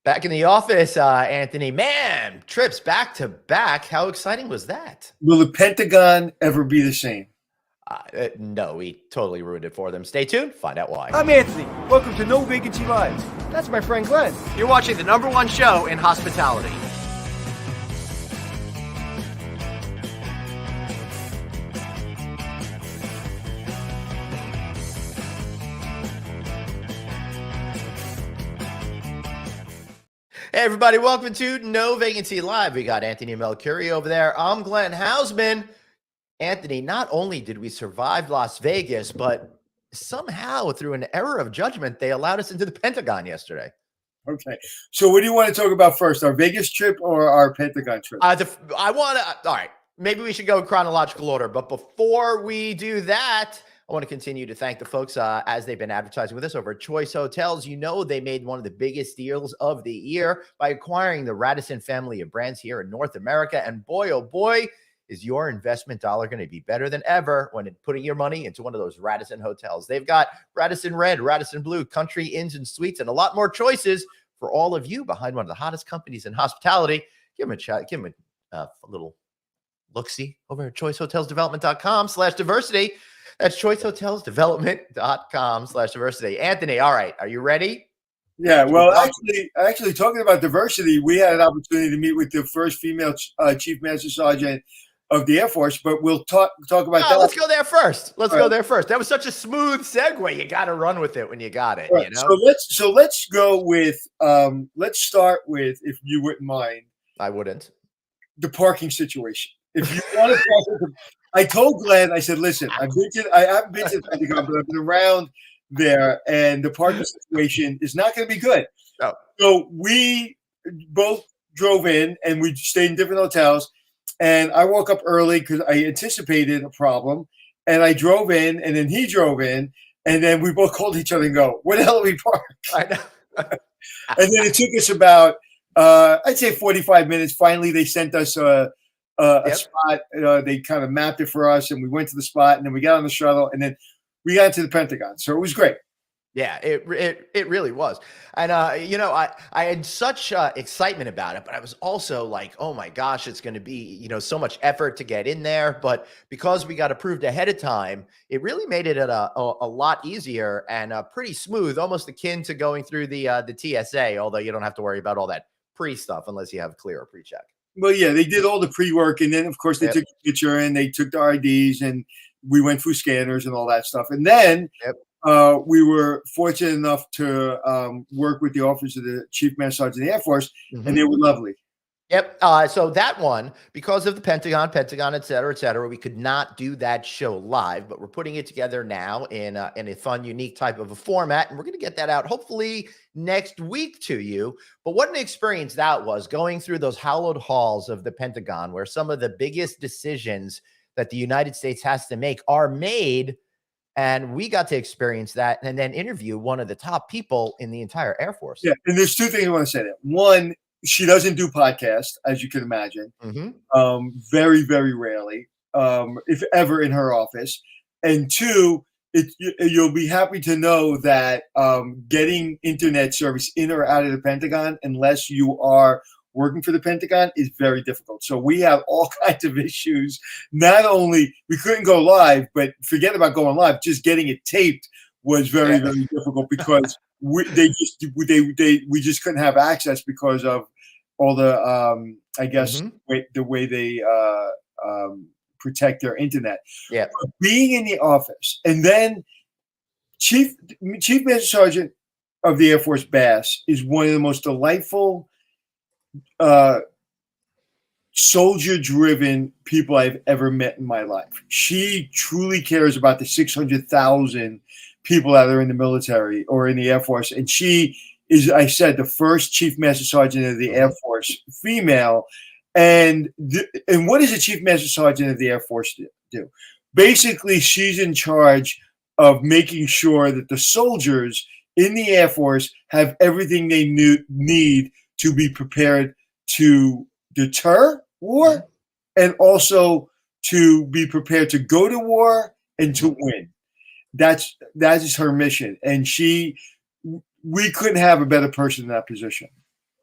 Back in the office, Anthony. Man, trips back to back. How exciting was that? Will the Pentagon ever be the same? No, we totally ruined it for them. Stay tuned, find out why. I'm Anthony. Welcome to No Vacancy Live. That's my friend Glenn. You're watching the #1 show in hospitality. Hey, everybody, welcome to No Vacancy Live. We got Anthony Melcuri over there. I'm Glenn Hausman. Anthony, not only did we survive Las Vegas, but somehow through an error of judgment, they allowed us into the Pentagon yesterday. Okay. So what do you want to talk about first, our Vegas trip or our Pentagon trip? All right, maybe we should go in chronological order. But before we do that, I want to continue to thank the folks as they've been advertising with us over at Choice Hotels. You know, they made one of the biggest deals of the year by acquiring the Radisson family of brands here in North America. And boy, oh boy, is your investment dollar going to be better than ever when putting your money into one of those Radisson hotels. They've got Radisson Red, Radisson Blue, Country Inns and Suites, and a lot more choices for all of you behind one of the hottest companies in hospitality. Give them a chat, give them a little look-see over at choicehotelsdevelopment.com/diversity. That's choicehotelsdevelopment.com/diversity. Anthony, all right, are you ready? Yeah, well, actually, talking about diversity, we had an opportunity to meet with the first female chief master sergeant of the Air Force, but we'll talk about that. Let's go there first. Go there first. That was such a smooth segue. You got to run with it when you got it. Right. You know? So let's go with let's start with, if you wouldn't mind. I wouldn't. The parking situation. If you want to park, I told Glenn, I said, listen, I haven't been to the Pentagon, but I've been around there, and the parking situation is not going to be good. Oh. So we both drove in, and we stayed in different hotels. And I woke up early because I anticipated a problem. And I drove in, and then he drove in, and then we both called each other and go, "Where the hell do we park?" I know. And then it took us about, I'd say 45 minutes. Finally, they sent us a spot. They kind of mapped it for us, and we went to the spot, and then we got on the shuttle, and then we got to the Pentagon. So it was great. Yeah, it really was. And, I had such excitement about it, but I was also like, oh my gosh, it's going to be, so much effort to get in there. But because we got approved ahead of time, it really made it a lot easier and pretty smooth, almost akin to going through the TSA, although you don't have to worry about all that pre-stuff unless you have clear or pre-check. Well, yeah, they did all the pre-work, and then, of course, they took a picture, and they took the IDs, and we went through scanners and all that stuff. And then we were fortunate enough to work with the Office of the Chief Master Sergeant of the Air Force, and they were lovely. Yep. So that one, because of the Pentagon, et cetera, we could not do that show live, but we're putting it together now in a fun, unique type of a format. And we're going to get that out hopefully next week to you. But what an experience that was, going through those hallowed halls of the Pentagon, where some of the biggest decisions that the United States has to make are made. And we got to experience that and then interview one of the top people in the entire Air Force. Yeah. And there's two things I want to say there. One, she doesn't do podcasts, as you can imagine. Very, very rarely, if ever, in her office. And two, you'll be happy to know that getting internet service in or out of the Pentagon, unless you are working for the Pentagon, is very difficult. So we have all kinds of issues. Not only we couldn't go live, but forget about going live, just getting it taped was very, very difficult because we just couldn't have access because of all the the way they protect their internet. Yeah, but being in the office, and then Chief Master Sergeant of the Air Force Bass is one of the most delightful, soldier-driven people I've ever met in my life. She truly cares about the 600,000 people that are in the military or in the Air Force. And she is, I said, the first Chief Master Sergeant of the Air Force female. And what does a Chief Master Sergeant of the Air Force do? Basically, she's in charge of making sure that the soldiers in the Air Force have everything they need to be prepared to deter war and also to be prepared to go to war and to win. That is her mission. And we couldn't have a better person in that position.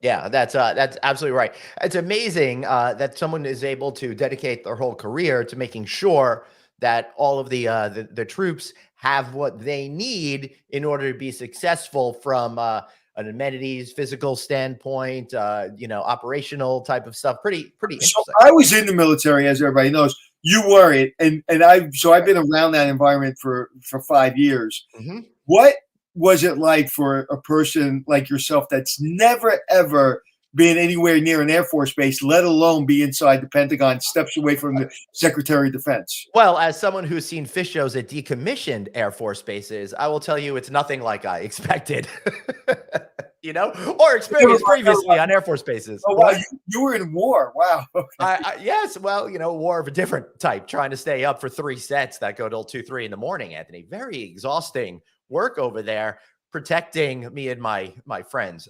Yeah, that's absolutely right. It's amazing that someone is able to dedicate their whole career to making sure that all of the troops have what they need in order to be successful from an amenities, physical standpoint, operational type of stuff. Pretty So interesting. I was in the military, as everybody knows. You were it, and I've been around that environment for 5 years. Hmm. What was it like for a person like yourself that's never ever been anywhere near an Air Force base, let alone be inside the Pentagon, steps away from the Secretary of Defense? Well, as someone who's seen fish shows at decommissioned Air Force bases, I will tell you it's nothing like I expected. Or experienced previously on Air Force bases. Oh wow, you were in war. Wow. Yes, well, war of a different type, trying to stay up for 3 sets that go till 2, 3 in the morning, Anthony. Very exhausting work over there, protecting me and my friends.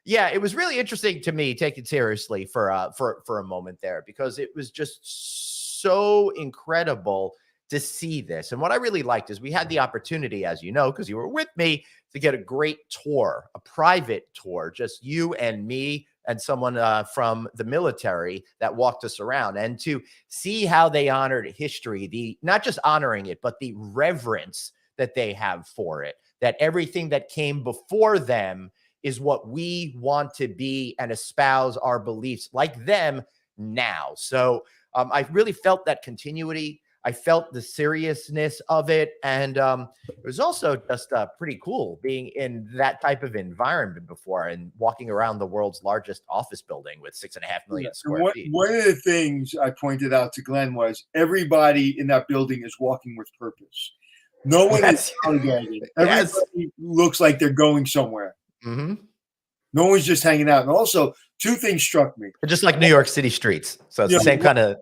Yeah, it was really interesting to me, take it seriously for a moment there, because it was just so incredible to see this. And what I really liked is we had the opportunity, as you know, because you were with me, to get a great tour, a private tour, just you and me and someone from the military that walked us around, and to see how they honored history, the not just honoring it, but the reverence that they have for it, that everything that came before them is what we want to be and espouse our beliefs like them now. So I really felt that continuity. I felt the seriousness of it. And it was also just pretty cool being in that type of environment before and walking around the world's largest office building with 6.5 million square feet. One of the things I pointed out to Glenn was everybody in that building is walking with purpose. No one is lollygagging. Everybody looks like they're going somewhere. Mm-hmm. No one's just hanging out. And also, 2 things struck me. Just like New York City streets. So it's the same kind of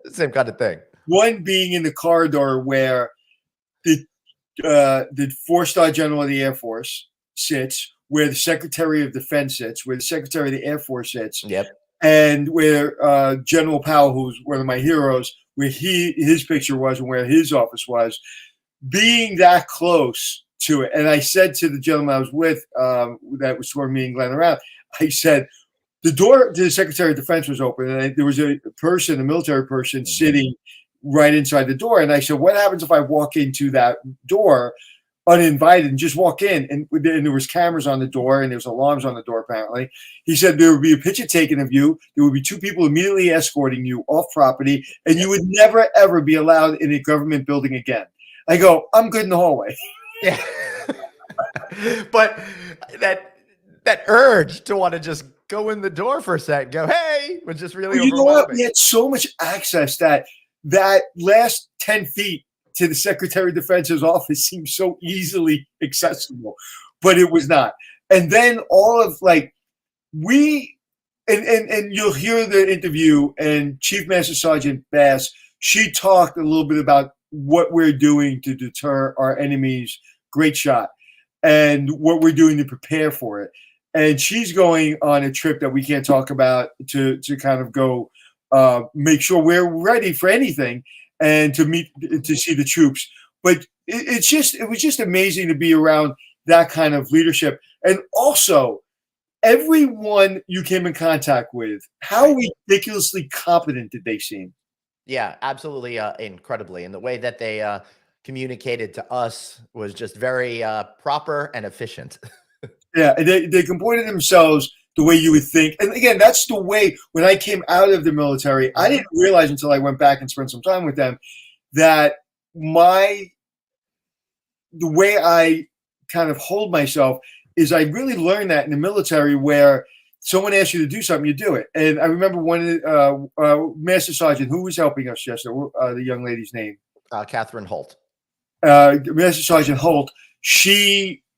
thing. One being in the corridor where the 4-star general of the Air Force sits, where the Secretary of Defense sits, where the Secretary of the Air Force sits, yep, and where General Powell, who's one of my heroes, where his picture was and where his office was, being that close to it. And I said to the gentleman I was with, that was sort of me and Glenn around, I said, the door to the Secretary of Defense was open, and there was a military person sitting right inside the door. And I said, what happens if I walk into that door uninvited and just walk in? And there was cameras on the door and there was alarms on the door, apparently. He said there would be a picture taken of you. There would be 2 people immediately escorting you off property, and you would never, ever be allowed in a government building again. I go, I'm good in the hallway. Yeah. But that urge to want to just go in the door for a second, go, hey, was just really overwhelming. You know what? We had so much access that last 10 feet to the Secretary of Defense's office seemed so easily accessible, but it was not. And then all of and you'll hear the interview, and Chief Master Sergeant Bass, she talked a little bit about what we're doing to deter our enemies. Great shot. And what we're doing to prepare for it. And she's going on a trip that we can't talk about to kind of go make sure we're ready for anything and to see the troops. But it was just amazing to be around that kind of leadership. And also, everyone you came in contact with, how ridiculously competent did they seem? Yeah, absolutely incredibly. And the way that they communicated to us was just very proper and efficient. Yeah, they comported themselves the way you would think. And again, that's the way, when I came out of the military, I didn't realize until I went back and spent some time with them that the way I kind of hold myself is I really learned that in the military, where someone asks you to do something, you do it. And I remember one Master Sergeant who was helping us yesterday, the young lady's name. Catherine Holt. Master Sergeant Holt,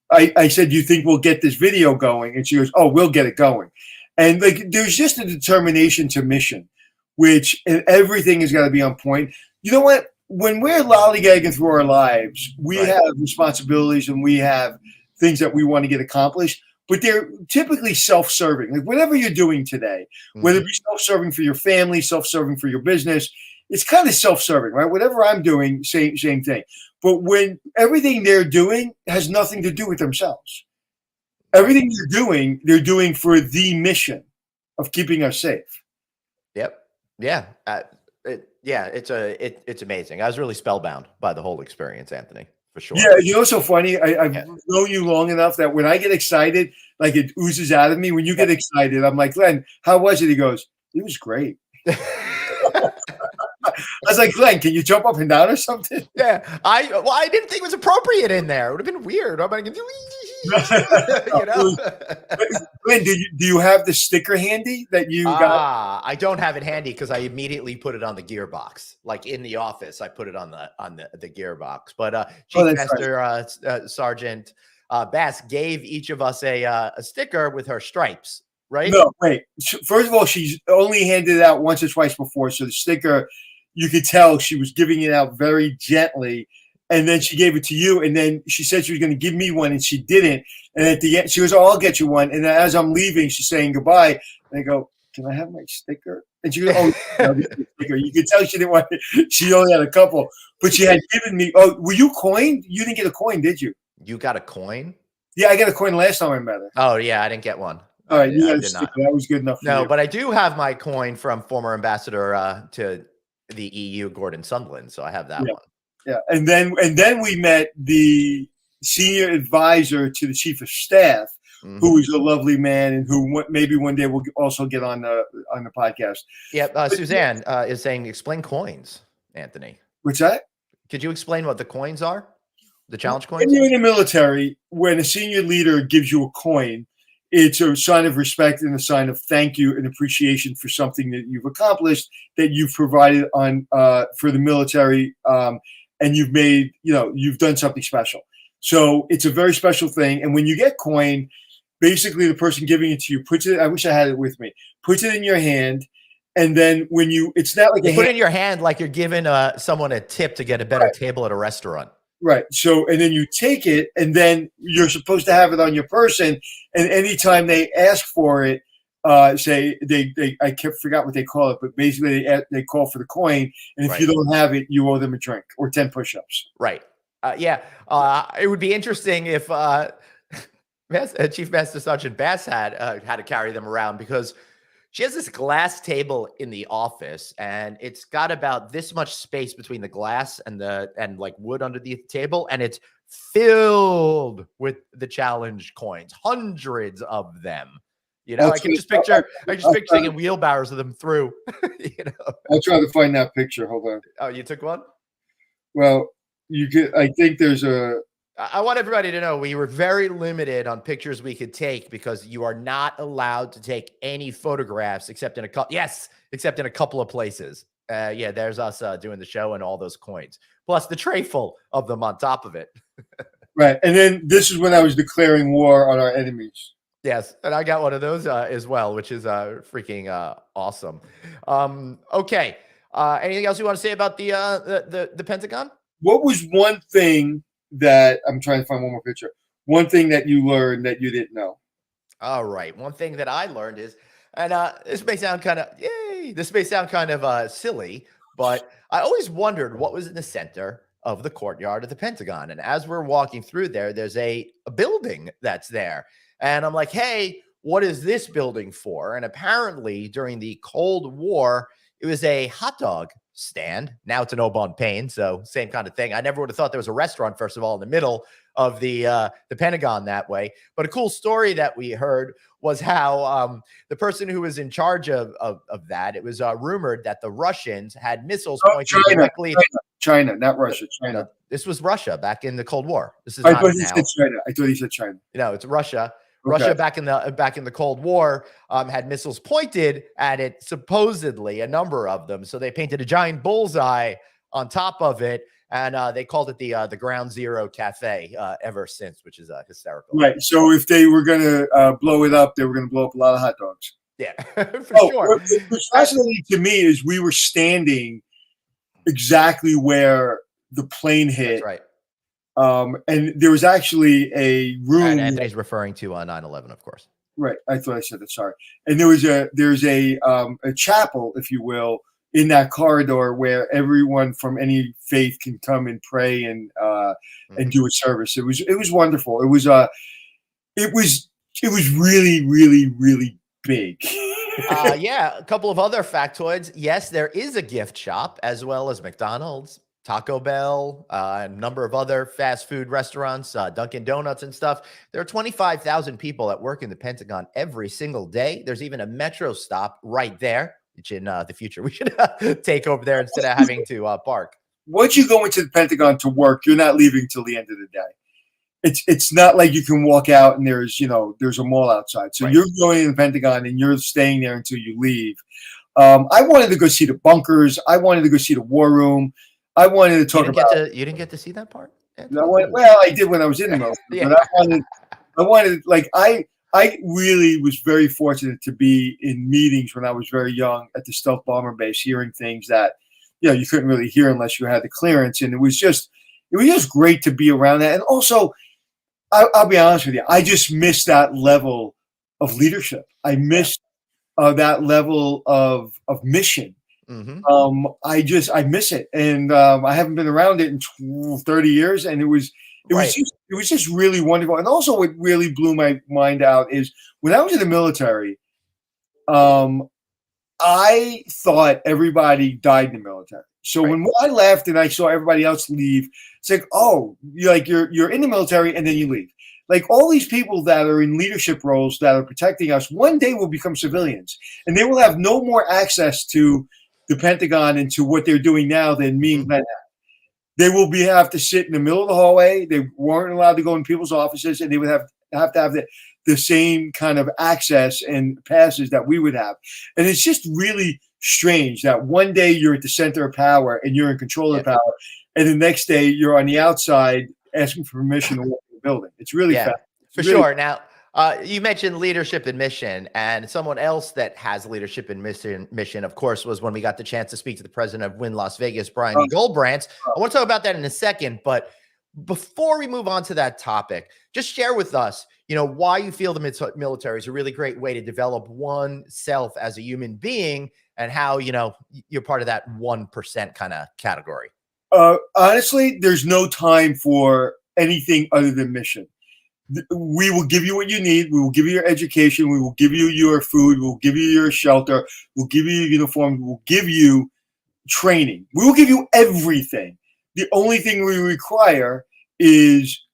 I said, do you think we'll get this video going? And she goes, oh, we'll get it going. And there's just a determination to mission, and everything has got to be on point. You know what? When we're lollygagging through our lives, we have responsibilities and we have things that we want to get accomplished, but they're typically self-serving. Like whatever you're doing today, whether it be self-serving for your family, self-serving for your business, it's kind of self-serving, right? Whatever I'm doing, same thing. But when everything they're doing has nothing to do with themselves. Everything they're doing for the mission of keeping us safe. Yep. Yeah. It's amazing. I was really spellbound by the whole experience, Anthony, for sure. Yeah, you know what's so funny? I've known you long enough that when I get excited, like it oozes out of me. When you get excited, I'm like, Glenn, how was it? He goes, it was great. I was like, Glenn, can you jump up and down or something? Yeah, I didn't think it was appropriate in there. It would have been weird. I'm like, you know. Glenn, do you have the sticker handy that you got? I don't have it handy because I immediately put it on the gearbox. Like in the office, I put it on the gearbox. But Chief Master Sergeant Bass gave each of us a sticker with her stripes. Right? No, wait. First of all, she's only handed it out once or twice before, so the sticker, you could tell she was giving it out very gently, and then she gave it to you, and then she said she was going to give me one, and she didn't. And at the end, she goes, "Oh, I'll get you one." And then as I'm leaving, she's saying goodbye, and I go, "Can I have my sticker?" And she goes, "Oh, no, sticker." You could tell she didn't want it. She only had a couple, but she had given me. Oh, were you coined? You didn't get a coin, did you? You got a coin? Yeah, I got a coin last time I met her. Oh yeah, I didn't get one. All right, you got a sticker. That was good enough. No, but I do have my coin from former ambassador to the EU, Gordon Sunderland. So I have that one. Yeah, and then we met the senior advisor to the chief of staff, who is a lovely man, and who maybe one day we'll also get on the podcast. Yep, Suzanne is saying, explain coins, Anthony. What's that? Could you explain what the coins are? The challenge coins? When you're in the military, when a senior leader gives you a coin, it's a sign of respect and a sign of thank you and appreciation for something that you've accomplished, that you've provided on for the military, and you've done something special. So it's a very special thing. And when you get coin, basically the person giving it to you puts it. I wish I had it with me. Puts it in your hand, and then it's not like you put it in your hand like you're giving someone a tip to get a better table at a restaurant. Right. So, and then you take it, and then you're supposed to have it on your person. And anytime they ask for it, say I forgot what they call it, but basically they call for the coin. And if you don't have it, you owe them a drink or 10 push-ups. Right. It would be interesting if Chief Master Sergeant Bass had to carry them around, because she has this glass table in the office, and it's got about this much space between the glass and like wood under the table, and it's filled with the challenge coins, hundreds of them. You know, I can just picture taking wheelbarrows of them through. You know, I'll try to find that picture. Hold on. Oh, you took one? Well, you could. I think there's a. I want everybody to know we were very limited on pictures we could take, because you are not allowed to take any photographs except in a couple of places. There's us doing the show and all those coins, plus the tray full of them on top of it. Right. And then this is when I was declaring war on our enemies. Yes. And I got one of those as well, which is freaking awesome. Okay. Anything else you want to say about the Pentagon? What was one thing that I'm trying to find one more picture? One thing that you learned that you didn't know. All right. One thing that I learned is, and this may sound kind of silly, but I always wondered what was in the center of the courtyard of the Pentagon. And as we're walking through there, there's a building that's there. And I'm like, hey, what is this building for? And apparently during the Cold War, it was a hot dog stand. Now it's an Au Bon Pain, so same kind of thing. I never would have thought there was a restaurant, first of all, in the middle of the Pentagon that way. But a cool story that we heard was how the person who was in charge of that, it was rumored that the Russians had missiles pointing directly at China, not Russia. China. This was Russia back in the Cold War. This is I thought he said China. I thought he said China. No, it's Russia. Okay. Russia back in the Cold War had missiles pointed at it, supposedly a number of them. So they painted a giant bullseye on top of it, and they called it the Ground Zero Cafe ever since, which is hysterical. Right. So if they were going to blow it up, they were going to blow up a lot of hot dogs. Yeah, for sure. What's fascinating to me is we were standing exactly where the plane hit. That's right. And there was actually a room. And Anthony's referring to 9/11, of course. Right. I thought I said that. Sorry. And there's a chapel, if you will, in that corridor where everyone from any faith can come and pray and do a service. It was wonderful. It was it was really, really, really big. Yeah, a couple of other factoids. Yes, there is a gift shop as well as McDonald's, Taco Bell, a number of other fast food restaurants, Dunkin' Donuts and stuff. There are 25,000 people that work in the Pentagon every single day. There's even a metro stop right there, which in the future we should take over there instead of having to park. Once you go into the Pentagon to work, you're not leaving till the end of the day. It's not like you can walk out and there's a mall outside. So you're going in the Pentagon and you're staying there until you leave. I wanted to go see the bunkers. I wanted to go see the war room. I wanted to talk about. You didn't get to see that part? Well, I did when I was in the military, but I wanted like I really was very fortunate to be in meetings when I was very young at the stealth bomber base, hearing things that you couldn't really hear unless you had the clearance, and it was just great to be around that. And also, I'll be honest with you, I just missed that level of leadership. I missed that level of mission. Mm-hmm. I miss it, and I haven't been around it in 30 years, and it was just really wonderful. And also, what really blew my mind out is when I was in the military, I thought everybody died in the military. So when I left and I saw everybody else leave, it's like, oh, you're in the military and then you leave. Like all these people that are in leadership roles that are protecting us, one day will become civilians, and they will have no more access to the Pentagon and to what they're doing now than me and Glenn. They will have to sit in the middle of the hallway. They weren't allowed to go in people's offices, and they would have to have the same kind of access and passes that we would have. And it's just really strange that one day you're at the center of power and you're in control of power, and the next day you're on the outside asking for permission to walk in the building. It's really fast. For sure. Now, you mentioned leadership and mission, and someone else that has leadership and mission, of course, was when we got the chance to speak to the president of Wynn Las Vegas, Brian Goldbrandt. I want to talk about that in a second, but before we move on to that topic, just share with us, why you feel the military is a really great way to develop oneself as a human being, and how, you're part of that 1% kind of category. Honestly, there's no time for anything other than mission. We will give you what you need. We will give you your education. We will give you your food. We will give you your shelter. We'll give you your uniform. We will give you training. We will give you everything. The only thing we require is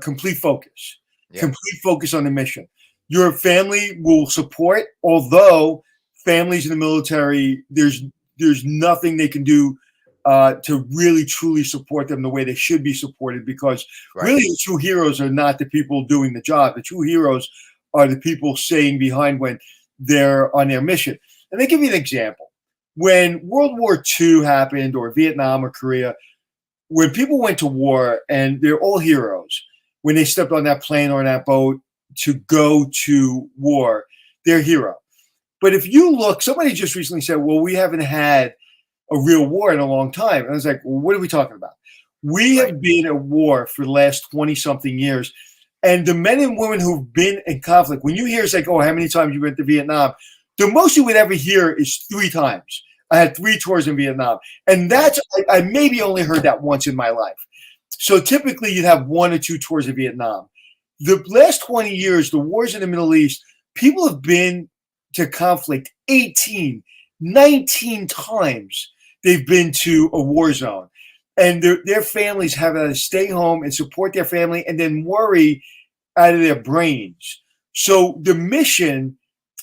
complete focus. Complete focus on the mission. Your family will support, although families in the military, there's nothing they can do to really truly support them the way they should be supported, because really the true heroes are not the people doing the job. The true heroes are the people staying behind when they're on their mission. And they give you an example. When World War II happened, or Vietnam or Korea, when people went to war, and they're all heroes, when they stepped on that plane or on that boat to go to war, they're hero. But if you look, somebody just recently said, well, we haven't had a real war in a long time. And I was like, well, what are we talking about? We have been at war for the last 20-something years. And the men and women who've been in conflict, when you hear it's like, oh, how many times you went to Vietnam? The most you would ever hear is 3 times. I had 3 tours in Vietnam. And that's, I maybe only heard that once in my life. So typically you'd have 1 or 2 tours of Vietnam. The last 20 years, the wars in the Middle East, people have been to conflict 18, 19 times. They've been to a war zone, and their families have to stay home and support their family and then worry out of their brains. So the mission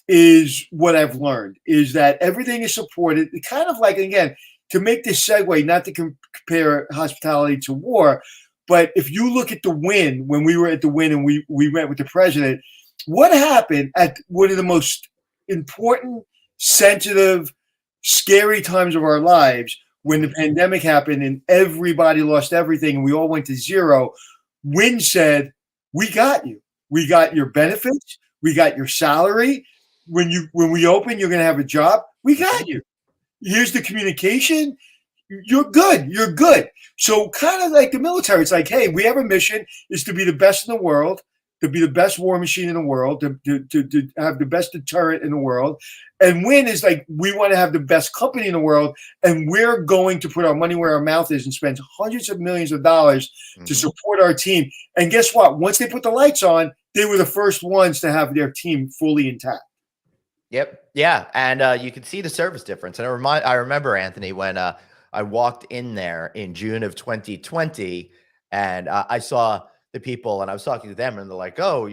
is what I've learned, is that everything is supported. Kind of like, again, to make this segue, not to compare hospitality to war, but if you look at the Wynn, when we were at the Wynn and we met with the president, what happened at one of the most important, sensitive, scary times of our lives, when the pandemic happened and everybody lost everything and we all went to zero, Wynn said, we got you. We got your benefits. We got your salary. When we open, you're going to have a job. We got you. Here's the communication. You're good. You're good. So kind of like the military, it's like, hey, we have a mission, is to be the best in the world, to be the best war machine in the world, to have the best deterrent in the world. And Wynn is like, we want to have the best company in the world, and we're going to put our money where our mouth is and spend hundreds of millions of dollars to support our team. And guess what? Once they put the lights on, they were the first ones to have their team fully intact. Yep. Yeah. And you can see the service difference. And I remember, Anthony, when I walked in there in June of 2020 and I saw the people and I was talking to them and they're like, oh,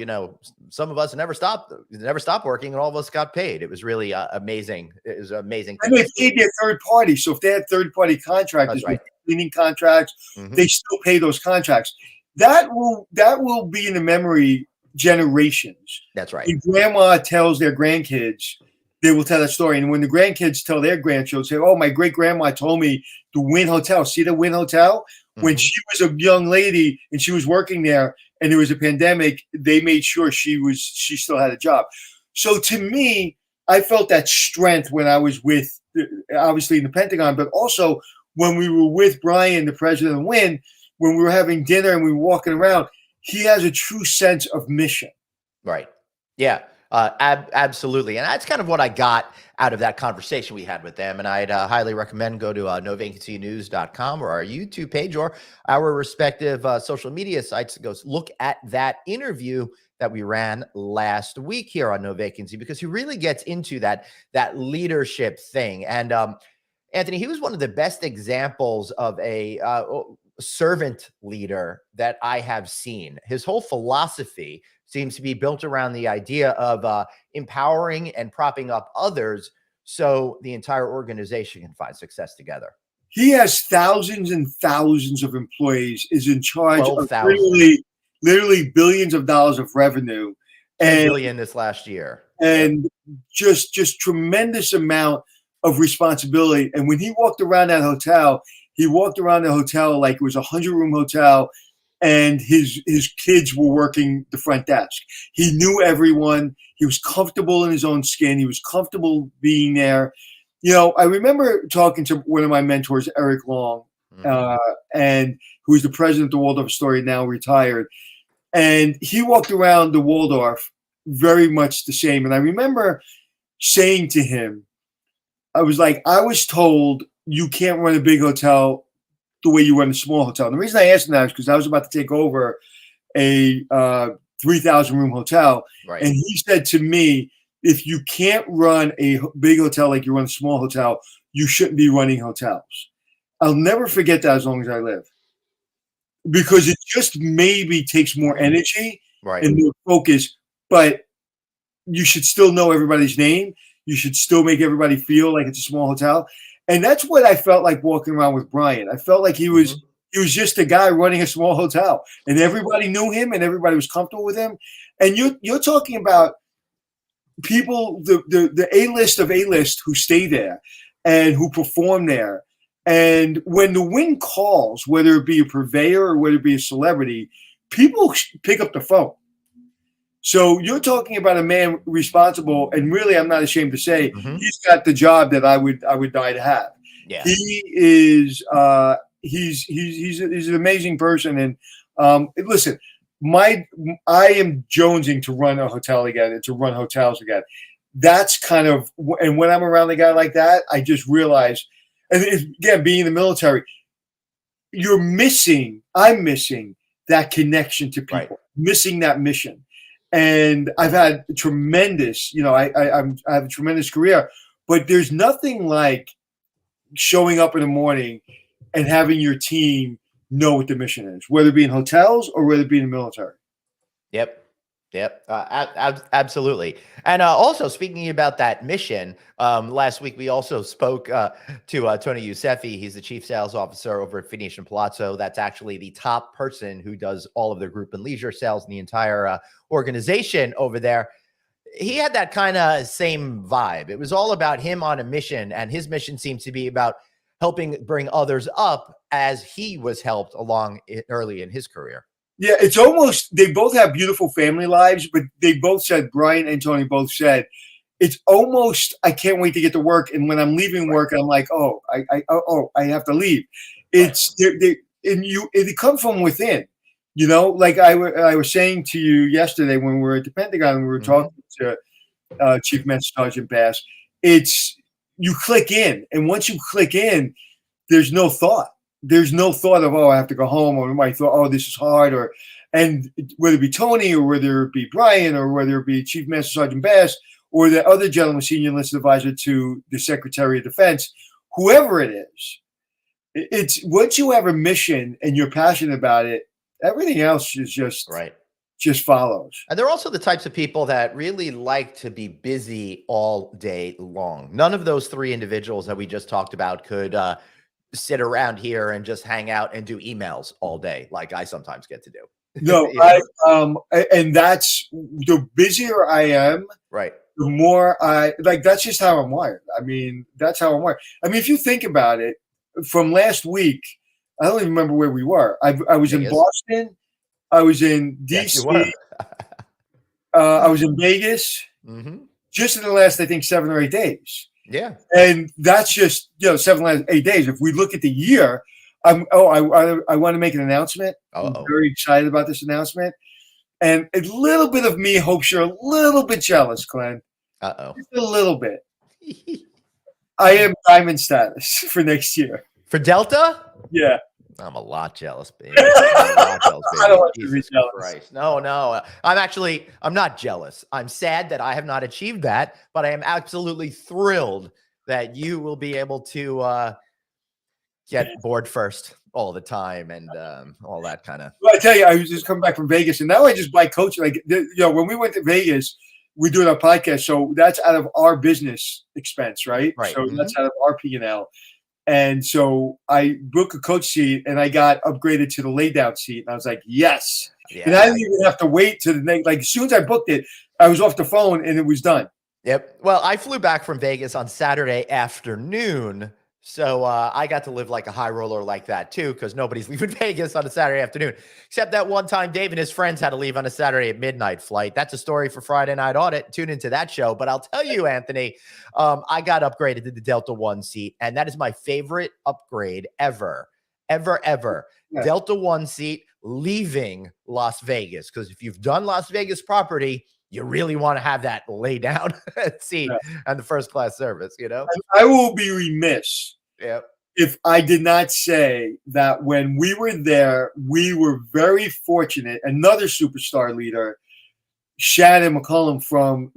some of us never stopped working and all of us got paid. It was really amazing. It was amazing. And they paid their third party. So if they had third party contractors with cleaning contracts, they still pay those contracts. That will be in the memory generations. That's right. If grandma tells their grandkids, they will tell that story. And when the grandkids tell their grandchildren, say, oh, my great grandma told me the Wynn Hotel. See the Wynn Hotel? When she was a young lady and she was working there and there was a pandemic, they made sure she still had a job. So to me, I felt that strength when I was with, obviously in the Pentagon, but also when we were with Brian, the president of Wynn, when we were having dinner and we were walking around, he has a true sense of mission. Right. Yeah. Absolutely. And that's kind of what I got out of that conversation we had with them. And I'd highly recommend go to novacancynews.com or our YouTube page or our respective social media sites to go look at that interview that we ran last week here on No Vacancy, because he really gets into that leadership thing. And Anthony, he was one of the best examples of a servant leader that I have seen. His whole philosophy seems to be built around the idea of empowering and propping up others so the entire organization can find success together. He has thousands and thousands of employees, is in charge of literally billions of dollars of revenue. And $10 billion this last year. And just tremendous amount of responsibility. And when he walked around that hotel, he walked around the hotel like it was a 100-room hotel, and his kids were working the front desk. He knew everyone. He was comfortable in his own skin. He was comfortable being there. I remember talking to one of my mentors, Eric Long, and who is the president of the Waldorf Astoria, now retired. And he walked around the Waldorf very much the same. And I remember saying to him, I was like, I was told you can't run a big hotel the way you run a small hotel. And the reason I asked him that is because I was about to take over a 3,000-room hotel. Right. And he said to me, if you can't run a big hotel like you run a small hotel, you shouldn't be running hotels. I'll never forget that as long as I live. Because it just maybe takes more energy and more focus, but you should still know everybody's name. You should still make everybody feel like it's a small hotel. And that's what I felt like walking around with Brian. I felt like he was just a guy running a small hotel, and everybody knew him and everybody was comfortable with him. And you're talking about people, the A-list of A-list who stay there and who perform there. And when the Wynn calls, whether it be a purveyor or whether it be a celebrity, people pick up the phone. So you're talking about a man responsible, and really, I'm not ashamed to say he's got the job that I would die to have. Yeah. He is he's an amazing person, and listen, I am jonesing to run a hotel again and to run hotels again. That's kind of, and when I'm around a guy like that, I just realize, and again, being in the military, I'm missing that connection to people, missing that mission. And I've had tremendous, I have a tremendous career, but there's nothing like showing up in the morning and having your team know what the mission is, whether it be in hotels or whether it be in the military. Yep. Absolutely. And also, speaking about that mission, last week we also spoke to Tony Yousefi. He's the chief sales officer over at Phoenician Palazzo. That's actually the top person who does all of their group and leisure sales in the entire organization over there. He had that kind of same vibe. It was all about him on a mission, and his mission seems to be about helping bring others up as he was helped along early in his career. Yeah, it's almost, they both have beautiful family lives, but they both said, Brian and Tony both said, it's almost, I can't wait to get to work. And when I'm leaving work, I'm like, I have to leave. It's, it comes from within, like I was saying to you yesterday when we were at the Pentagon and we were talking to Chief Master Sergeant Bass, you click in. And once you click in, there's no thought. There's no thought of, I have to go home, or might thought, this is hard, And whether it be Tony or whether it be Brian or whether it be Chief Master Sergeant Bass or the other gentleman, senior enlisted advisor to the Secretary of Defense, whoever it is, it's once you have a mission and you're passionate about it, everything else is just follows. And they're also the types of people that really like to be busy all day long. None of those three individuals that we just talked about could sit around here and just hang out and do emails all day like I sometimes get to do. No, and that's the busier I am, right, the more I like. That's just how I'm wired. I mean, that's how I'm wired. I mean, if you think about it, from last week, I don't even remember where we were. I was in Boston. I was in DC. Yes, I was in Vegas. Mm-hmm. Just in the last, I think, 7 or 8 days. Yeah, and that's just 7 or 8 days. If we look at the year, I want to make an announcement. I'm very excited about this announcement, and a little bit of me hopes you're a little bit jealous, Glenn. Just a little bit. I am diamond status for next year for Delta. Yeah. I'm a lot jealous, baby. I don't want to be jealous. Christ. No. I'm not jealous. I'm sad that I have not achieved that, but I am absolutely thrilled that you will be able to get board first all the time and all that kind of. Well, I tell you, I was just coming back from Vegas, and now I just buy coaching. Like, when we went to Vegas, we're doing our podcast, so that's out of our business expense, right? Right. So that's out of our P&L. And so I booked a coach seat, and I got upgraded to the lay-down seat. And I was like, yes. Yeah. And I didn't even have to wait to the next. Like, as soon as I booked it, I was off the phone, and it was done. Yep. Well, I flew back from Vegas on Saturday afternoon. So I got to live like a high roller like that, too, because nobody's leaving Vegas on a Saturday afternoon. Except that one time Dave and his friends had to leave on a Saturday at midnight flight. That's a story for Friday Night Audit. Tune into that show. But I'll tell you, Anthony, I got upgraded to the Delta One seat, and that is my favorite upgrade ever. Yeah. Delta One seat leaving Las Vegas. Because if you've done Las Vegas property, you really want to have that lay down seat and the first class service, I will be remiss Yep. if I did not say that when we were there, we were very fortunate. Another superstar leader, Shannon McCullum from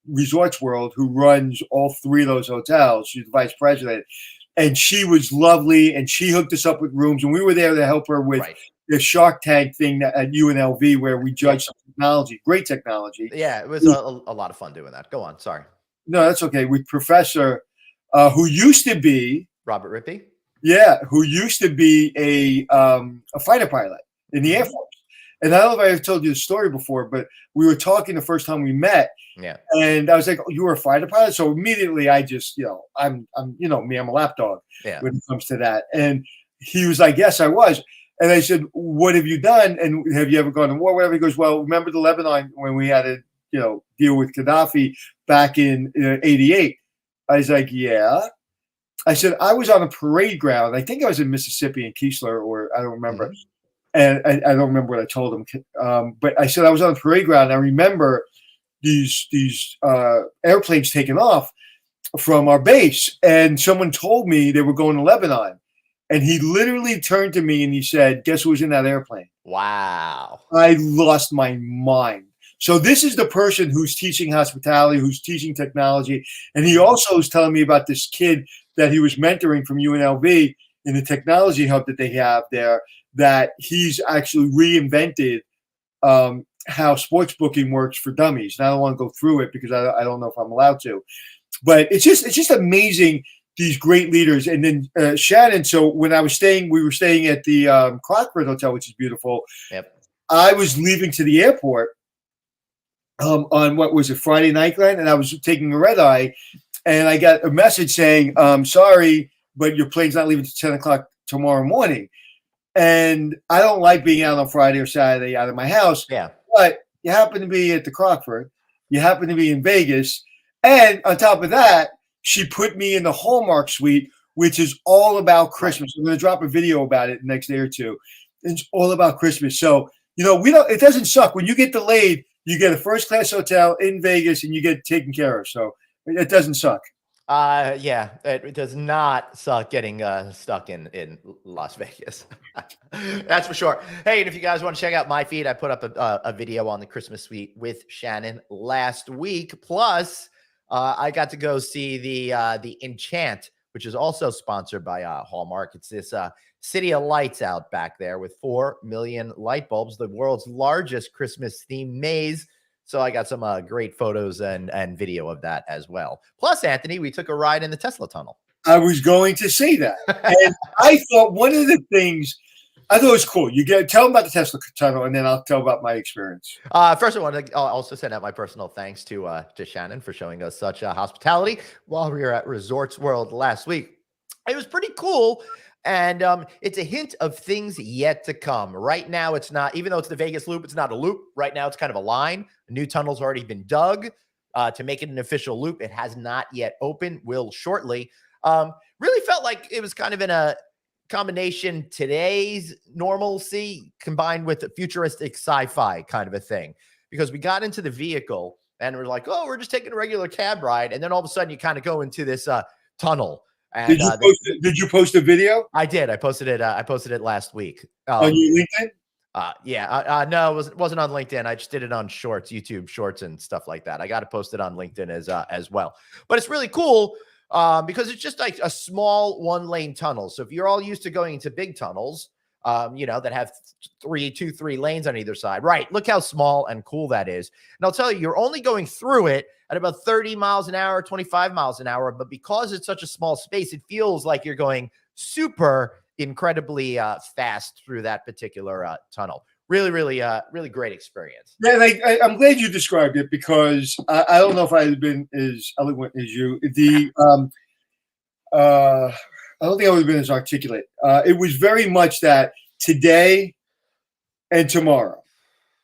Resorts World, who runs all three of those hotels. She's the vice president. And she was lovely, and she hooked us up with rooms. And we were there to help her with the Shark Tank thing at UNLV, where we judged technology. Great technology. Yeah, it was a lot of fun doing that. Go on. Sorry. No, that's okay. With Professor, who used to be Robert Rippey. Yeah, who used to be a fighter pilot in the Air Force. And I don't know if I've told you the story before, but we were talking the first time we met. Yeah. And I was like, "Oh, you were a fighter pilot?" So immediately I just, I'm me, I'm a lapdog when it comes to that. And he was like, "Yes, I was." And I said, "What have you done? And have you ever gone to war?" Whatever. He goes, "Well, remember the Lebanon when we had to, deal with Gaddafi back in '88?" I was like, "Yeah." I said, "I was on a parade ground. I think I was in Mississippi in Keesler, or I don't remember." Mm-hmm. And I don't remember what I told him. But I said I was on a parade ground. And I remember these airplanes taking off from our base. And someone told me they were going to Lebanon. And he literally turned to me and he said, "Guess who was in that airplane?" Wow. I lost my mind. So this is the person who's teaching hospitality, who's teaching technology. And he also was telling me about this kid that he was mentoring from UNLV in the technology hub that they have there, that he's actually reinvented how sports booking works for dummies. And I don't want to go through it because I don't know if I'm allowed to. But it's just amazing, these great leaders. And then Shannon, so when we were staying at the Crockford Hotel, which is beautiful. Yep. I was leaving to the airport on what was it, Friday night, Glenn? And I was taking a red eye. And I got a message saying, "Sorry, but your plane's not leaving till 10 o'clock tomorrow morning." And I don't like being out on Friday or Saturday out of my house. Yeah. But you happen to be at the Crockford. You happen to be in Vegas. And on top of that, she put me in the Hallmark suite, which is all about Christmas. I'm going to drop a video about it the next day or two. It's all about Christmas. So, it doesn't suck. When you get delayed, you get a first-class hotel in Vegas and you get taken care of. So it doesn't suck. Yeah, it does not suck getting stuck in Las Vegas. That's for sure. Hey, and if you guys want to check out my feed, I put up a video on the Christmas suite with Shannon last week. Plus, I got to go see the Enchant, which is also sponsored by Hallmark. It's this City of Lights out back there with 4 million light bulbs, the world's largest Christmas themed maze. So I got some great photos and video of that as well. Plus, Anthony, we took a ride in the Tesla tunnel. I was going to say that. And I thought one of the things I thought was cool. Tell them about the Tesla tunnel, and then I'll tell about my experience. First, I'll also send out my personal thanks to Shannon for showing us such hospitality while we were at Resorts World last week. It was pretty cool. And it's a hint of things yet to come. Right now, it's not, even though it's the Vegas Loop, it's not a loop. Right now, it's kind of a line. A new tunnel's already been dug to make it an official loop. It has not yet opened, will shortly. Really felt like it was kind of in a combination today's normalcy combined with a futuristic sci-fi kind of a thing. Because we got into the vehicle and we're like, oh, we're just taking a regular cab ride. And then all of a sudden, you kind of go into this tunnel. And, did you post a video? I did. I posted it. I posted it last week on your LinkedIn. Yeah. No, it wasn't on LinkedIn. I just did it on Shorts, YouTube Shorts, and stuff like that. I got to post it on LinkedIn as well. But it's really cool because it's just like a small 1-lane tunnel. So if you're all used to going into big tunnels, that have 3 lanes on either side, right? Look how small and cool that is. And I'll tell you, you're only going through it at about 30 miles an hour, 25 miles an hour. But because it's such a small space, it feels like you're going super incredibly fast through that particular tunnel. Really, really, really great experience. Yeah, I'm glad you described it because I don't know if I had been as eloquent as you. I don't think I would have been as articulate. It was very much that today and tomorrow.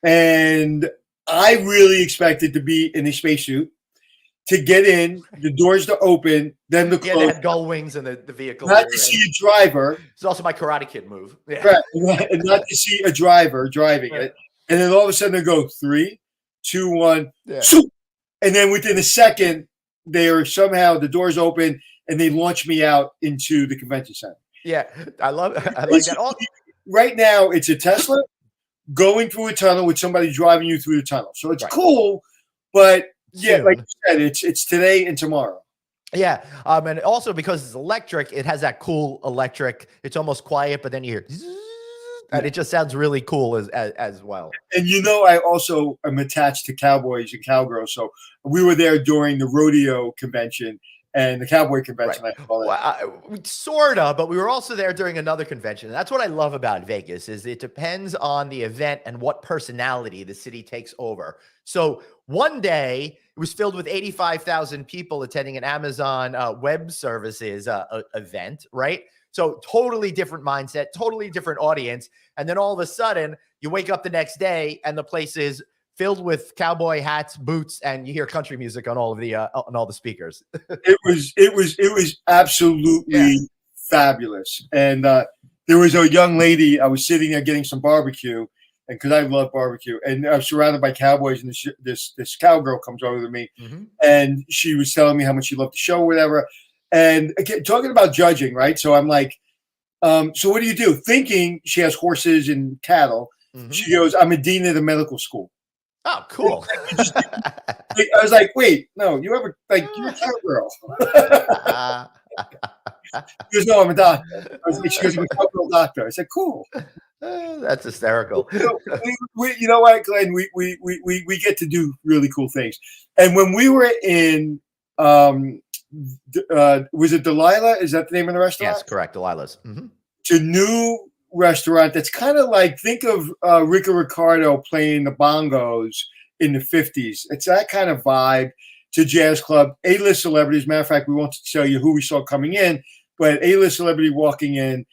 And I really expected to be in a spacesuit, to get in, the doors to open, then the close. Yeah, they had gull wings in the vehicle. Not to see a driver. It's also my Karate Kid move. Yeah. Right. And not to see a driver driving it. And then all of a sudden they go 3, 2, 1, shoot. And then within a second, somehow the doors open and they launch me out into the convention center. Yeah, I like that. Right now, it's a Tesla going through a tunnel with somebody driving you through the tunnel. So it's cool, but yeah, like you said, it's today and tomorrow. Yeah, and also because it's electric, it has that cool electric. It's almost quiet, but then you hear, and it just sounds really cool as well. And I also am attached to cowboys and cowgirls, so we were there during the rodeo convention and the cowboy convention. Right. Well, sort of, but we were also there during another convention. And that's what I love about Vegas is it depends on the event and what personality the city takes over. So one day it was filled with 85,000 people attending an Amazon Web Services event, right? So totally different mindset, totally different audience. And then all of a sudden you wake up the next day and the place is filled with cowboy hats, boots, and you hear country music on all of the on all the speakers. It was absolutely fabulous. And there was a young lady. I was sitting there getting some barbecue, and because I love barbecue, and I was surrounded by cowboys, and this cowgirl comes over to me, and she was telling me how much she loved the show, or whatever. And again, talking about judging, right? So I'm like, so what do you do? Thinking she has horses and cattle. She goes, I'm a dean at a medical school. Oh, cool. I was like, wait, no, you're a cowgirl. She goes, no, I'm a doctor. She goes, I'm a cowgirl doctor. I said, cool. That's hysterical. You know what, Glenn? We get to do really cool things. And when we were in, was it Delilah? Is that the name of the restaurant? Yes, correct. Delilah's. It's a new restaurant that's kind of like, think of Rico Ricardo playing the bongos in the 50s. It's that kind of vibe. To jazz club, A-list celebrities. Matter of fact, we won't tell you who we saw coming in, but A-list celebrity walking in,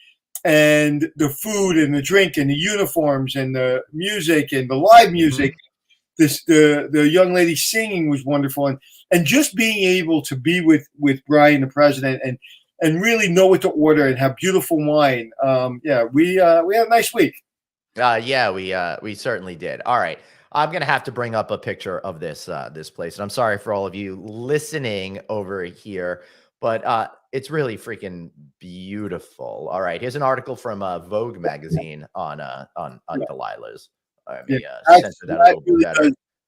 and the food and the drink and the uniforms and the music and the live music. The young lady singing was wonderful, and just being able to be with Brian, the president, and really know what to order and have beautiful wine. We had a nice week. We certainly did. All right. I'm gonna have to bring up a picture of this place, and I'm sorry for all of you listening over here, but it's really freaking beautiful. All right, here's an article from Vogue magazine on Delilah's. Let me censor that a little bit better.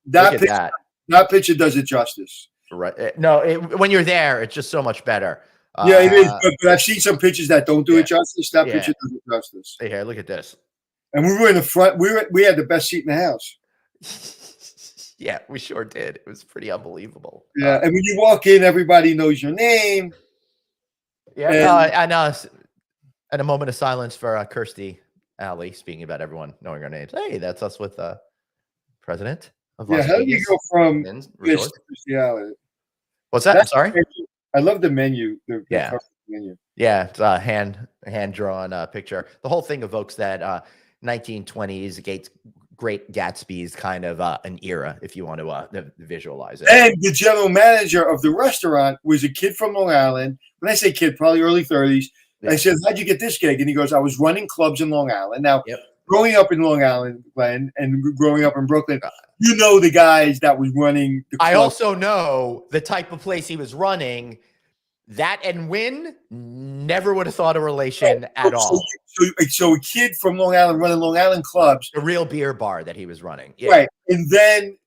Look at that picture does it justice. Right? No, when you're there, it's just so much better. Yeah, it is. But I've seen some pictures that don't do it justice. That picture does it justice. Hey, here, look at this. And we were in the front. We had the best seat in the house. Yeah, we sure did. It was pretty unbelievable. Yeah, and when you walk in, everybody knows your name. Yeah, I know. And a moment of silence for Kirstie Alley, speaking about everyone knowing our names. Hey, that's us with President of Las How do Vegas you go from Inns this Resort. to Kirstie Alley? What's that? I'm sorry. I love the menu. The menu. Yeah, it's a hand drawn picture. The whole thing evokes that 1920s Great Gatsby's kind of an era, if you want to visualize it. And the general manager of the restaurant was a kid from Long Island. When I say kid, probably early 30s. I said, "How'd you get this gig?" And he goes, "I was running clubs in Long Island." Now, growing up in Long Island, Glenn, and growing up in Brooklyn, you know the guys that was running the club. I also know the type of place he was running. That and Wynn never would have thought a relation at all. So a kid from Long Island running Long Island clubs. A real beer bar that he was running. Yeah. Right. And then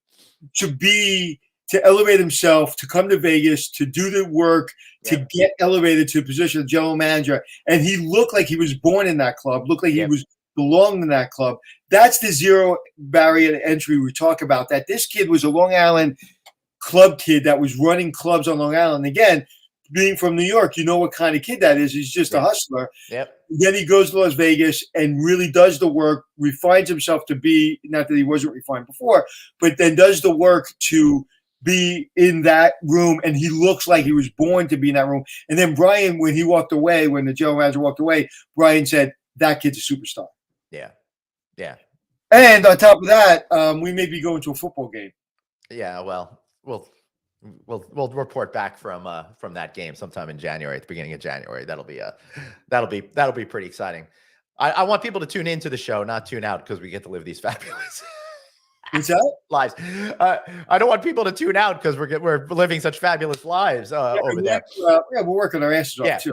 to elevate himself, to come to Vegas, to do the work, to get elevated to the position of general manager. And he looked like he was born in that club, looked like he was belonged in that club. That's the zero barrier to entry we talk about, that this kid was a Long Island club kid that was running clubs on Long Island. Again, being from New York, you know what kind of kid that is. He's just a hustler. Yep. Then he goes to Las Vegas and really does the work, refines himself to be, not that he wasn't refined before, but then does the work to be in that room. And he looks like he was born to be in that room. And then Brian, when he walked away, when the general manager walked away, Brian said, "That kid's a superstar." Yeah. Yeah. And on top of that, we may be going to a football game. Yeah. Well, we'll report back from that game sometime in January, at the beginning of January. That'll be pretty exciting. I want people to tune into the show, not tune out, because we get to live these fabulous What's that? lives. I don't want people to tune out because we're living such fabulous lives over there. We're working our asses off too.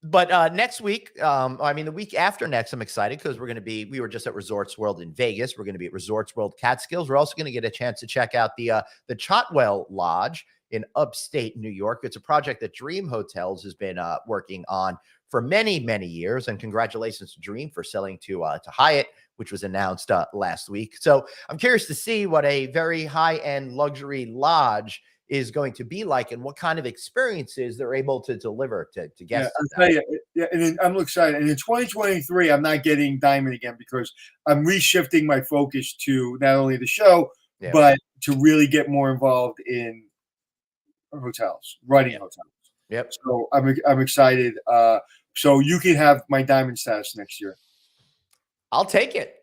But next week, the week after next, I'm excited because we were just at Resorts World in Vegas. We're going to be at Resorts World Catskills. We're also going to get a chance to check out the Chotwell Lodge in upstate New York. It's a project that Dream Hotels has been working on for many, many years. And congratulations to Dream for selling to Hyatt, which was announced last week. So I'm curious to see what a very high-end luxury lodge is going to be like, and what kind of experiences they're able to deliver to guests. I'll tell you, and I'm excited. And in 2023, I'm not getting Diamond again because I'm reshifting my focus to not only the show, but to really get more involved in hotels, running hotels. Yep. So I'm excited. So you can have my Diamond status next year. I'll take it.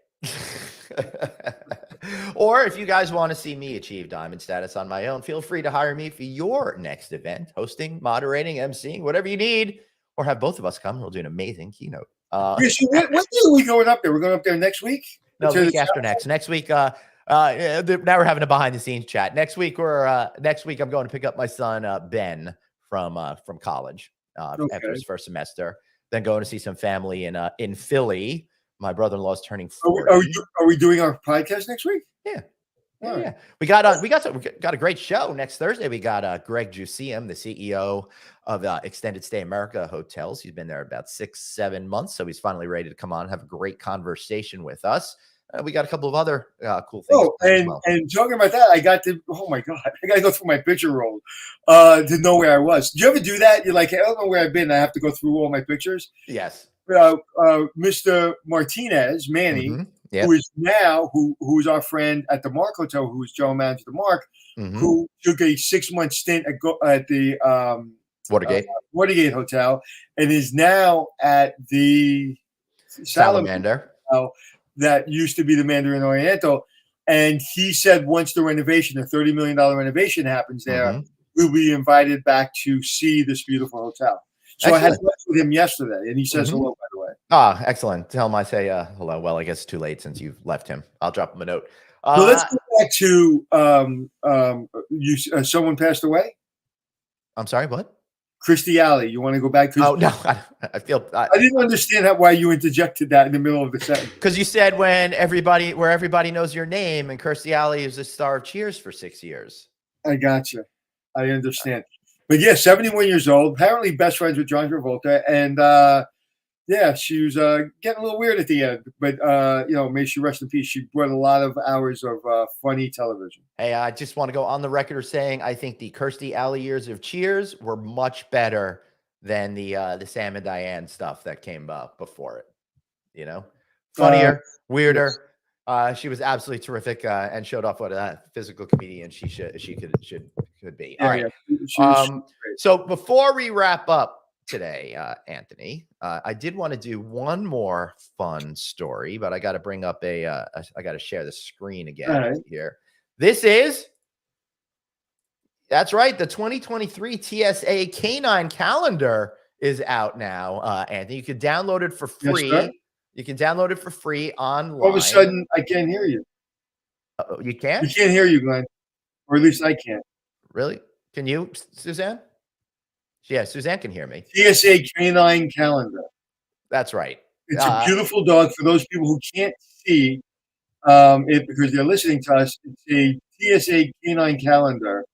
Or if you guys want to see me achieve Diamond status on my own, feel free to hire me for your next event, hosting, moderating, emceeing, whatever you need, or have both of us come. We'll do an amazing keynote. So what day are we going up there? We're going up there next week? No, the week after next. Next week, now we're having a behind the scenes chat. Next week I'm going to pick up my son Ben from college after his first semester. Then going to see some family in Philly. My brother-in-law is turning 40. Are we doing our podcast next week? Yeah. Yeah. We got a great show next Thursday. We got Greg Jusium, the CEO of Extended Stay America Hotels. He's been there about 6-7 months, so he's finally ready to come on and have a great conversation with us. We got a couple of other cool things. And talking about that, I got to go through my picture roll to know where I was. Do you ever do that? You're like, I don't know where I've been. I have to go through all my pictures. Yes. Mr. Martinez, Manny, who is now who's our friend at the Mark Hotel, who is general manager of the Mark, who took a 6-month stint at the Watergate Hotel, and is now at the Salamander Hotel that used to be the Mandarin Oriental. And he said once the $30 million renovation happens there, we'll be invited back to see this beautiful hotel. So excellent. I had lunch with him yesterday, and he says hello, by the way. Excellent. Tell him I say hello. Well, I guess it's too late since you've left him. I'll drop him a note. Well, let's go back to someone passed away. I'm sorry, what? Kirstie Alley. You want to go back to? Oh no, I feel I didn't understand why you interjected that in the middle of the sentence. because you said where everybody knows your name, and Kirstie Alley is the star of Cheers for 6 years. I gotcha. I understand. But yeah, 71 years old. Apparently, best friends with John Travolta, and yeah, she was getting a little weird at the end. But may she rest in peace. She brought a lot of hours of funny television. Hey, I just want to go on the record of saying I think the Kirstie Alley years of Cheers were much better than the Sam and Diane stuff that came before it. You know, funnier, weirder. Yes. She was absolutely terrific and showed off what a physical comedian she could be. All right. So before we wrap up today, Anthony, I did want to do one more fun story, but I got to bring up I got to share the screen again here. That's right. The 2023 TSA Canine Calendar is out now, Anthony. You can download it for free. Yes, you can download it for free online. All of a sudden, I can't hear you. You can't? You can't hear you, Glenn. Or at least I can't. Really? Can you, Suzanne? Yeah, Suzanne can hear me. TSA Canine Calendar. That's right. It's a beautiful dog. For those people who can't see it because they're listening to us, it's a TSA Canine Calendar,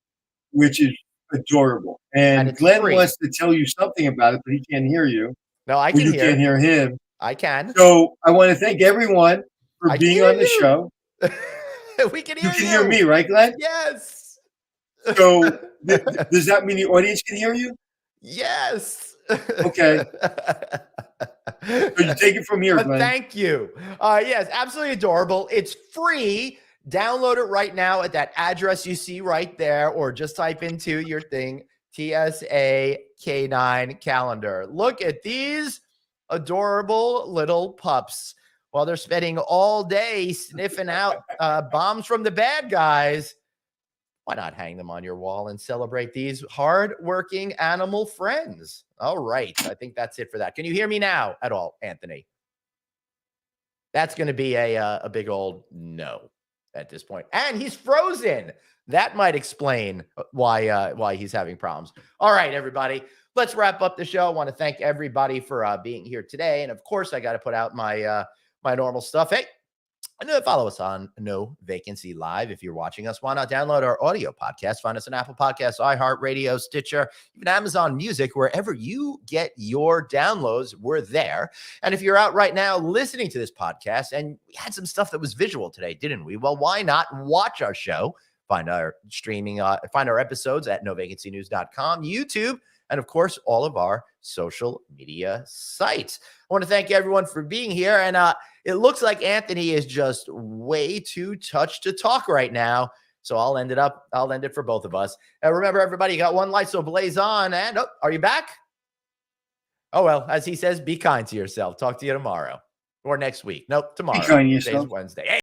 which is adorable. And Glenn wants to tell you something about it, but he can't hear you. No, I can hear. You can't hear him. I can. So I want to thank everyone for being on the show. We can hear you. You can hear me, right, Glenn? Yes. So does that mean the audience can hear you? Yes. Okay. So you take it from here, Glenn. Thank you. Yes, absolutely adorable. It's free. Download it right now at that address you see right there, or just type into your thing, TSA Canine Calendar. Look at these adorable little pups while they're spending all day sniffing out bombs from the bad guys. Why not hang them on your wall and celebrate these hard-working animal friends? All right. I think that's it for that. Can you hear me now at all, Anthony? That's going to be a big old no at this point. And he's frozen. That might explain why he's having problems. All right, everybody. Let's wrap up the show. I want to thank everybody for being here today. And, of course, I got to put out my my normal stuff. Hey, follow us on No Vacancy Live. If you're watching us, why not download our audio podcast? Find us on Apple Podcasts, iHeartRadio, Stitcher, even Amazon Music, wherever you get your downloads, we're there. And if you're out right now listening to this podcast, and we had some stuff that was visual today, didn't we? Well, why not watch our show? Find our streaming, find our episodes at novacancynews.com, YouTube, and of course, all of our social media sites. I want to thank everyone for being here. And it looks like Anthony is just way too touched to talk right now. So I'll end it for both of us. And remember, everybody, you got one light, so blaze on. And are you back? Oh, well, as he says, be kind to yourself. Talk to you tomorrow or next week. Nope, tomorrow. Be kind to yourself. Today's Wednesday.